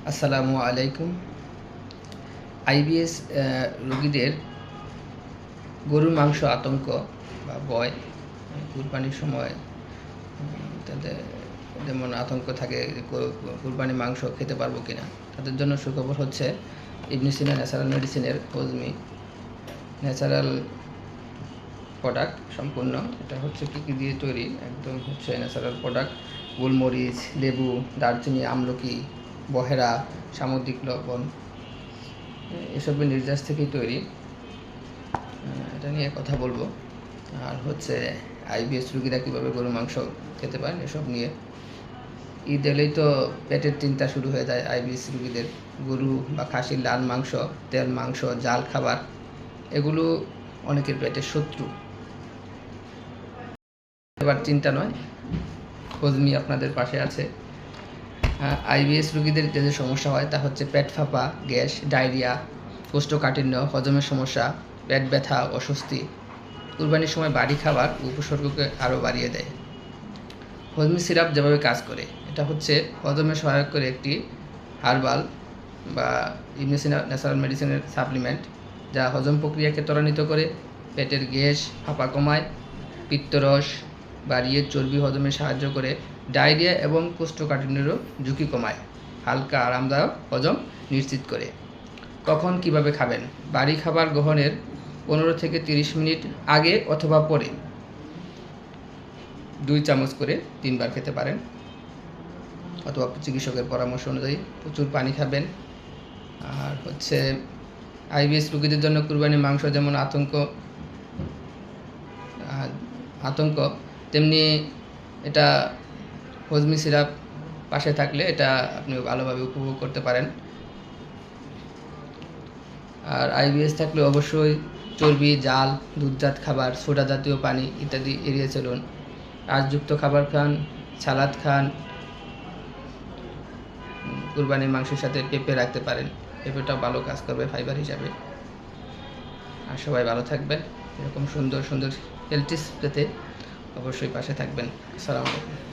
আসসালামু আলাইকুম। আইবিএস রোগীদের গরুর মাংস আতঙ্ক বা ভয় কুরবানির সময় তাদের যেমন আতঙ্ক থাকে কুরবানির মাংস খেতে পারবো কিনা। তাদের জন্য সুখবর হচ্ছে ইবনে সিনা ন্যাচারাল মেডিসিনের হজমি ন্যাচারাল প্রোডাক্ট সম্পূর্ণ। এটা হচ্ছে কী দিয়ে তৈরি, একদম হচ্ছে ন্যাচারাল প্রোডাক্ট। গোলমরিচ, লেবু, দারচিনি, আমলকি, বহেরা, সামুদ্রিক লবণ এসবের নির্যাস থেকেই তৈরি। এটা নিয়ে কথা বলবো। আর হচ্ছে আইবিএস রুগীরা কীভাবে গরুর মাংস খেতে পারেন এসব নিয়ে। ঈদ এলেই তো পেটের চিন্তা শুরু হয়ে যায় আইবিএস রুগীদের। গরু বা খাসির লাল মাংস, তেল মাংস, জাল খাবার এগুলো অনেকের পেটের শত্রু। এবার চিন্তা নয়, হজমি আপনাদের পাশে আছে। আইবিএস রোগীদের যে সমস্যা হয় তা হচ্ছে পেট ফাঁপা, গ্যাস, ডায়রিয়া, কোষ্ঠকাঠিন্য, হজমের সমস্যা, পেট ব্যথা, অস্বস্তি। কুরবানির সময় বাড়ি খাবার উপসর্গকে আরও বাড়িয়ে দেয়। হজমি সিরাপ যেভাবে কাজ করে, এটা হচ্ছে হজমে সহায়ক করে একটি হার্বাল বা ইবনে সিনা ন্যাচারাল মেডিসিনের সাপ্লিমেন্ট, যা হজম প্রক্রিয়াকে ত্বরান্বিত করে, পেটের গ্যাস ফাঁপা কমায়, পিত্তরস বাড়িয়ে চর্বি হজমে সাহায্য করে, ডায়রিয়া এবং কোষ্ঠকাঠিন্যেরও ঝুঁকি কমায়, হালকা আরামদায়ক হজম নিশ্চিত করে। কখন কিভাবে খাবেন? বাড়ি খাবার গ্রহণের 15 থেকে 30 মিনিট আগে অথবা পরে 2 চামচ করে 3 বার খেতে পারেন, অথবা চিকিৎসকের পরামর্শ অনুযায়ী। প্রচুর পানি খাবেন। আর হচ্ছে আইবিএস রোগীদের জন্য কুরবানির মাংস যেমন আতঙ্ক তেমনি এটা হজমি সিরাপ পাশে থাকলে এটা আপনি ভালোভাবে উপভোগ করতে পারেন। আর আইবিএস থাকলে অবশ্যই চর্বি, জাল, দুধজাত খাবার, সোডা জাতীয় পানি ইত্যাদি এড়িয়ে চলুন। আঁশযুক্ত খাবার খান, সালাদ খান। কুরবানির মাংসের সাথে পেঁপে রাখতে পারেন, পেঁপেটাও ভালো কাজ করবে ফাইবার হিসাবে। আর সবাই ভালো থাকবেন। এরকম সুন্দর সুন্দর হেলথ টিপস পেতে অবশ্যই পাশে থাকবেন। আসসালামু আলাইকুম।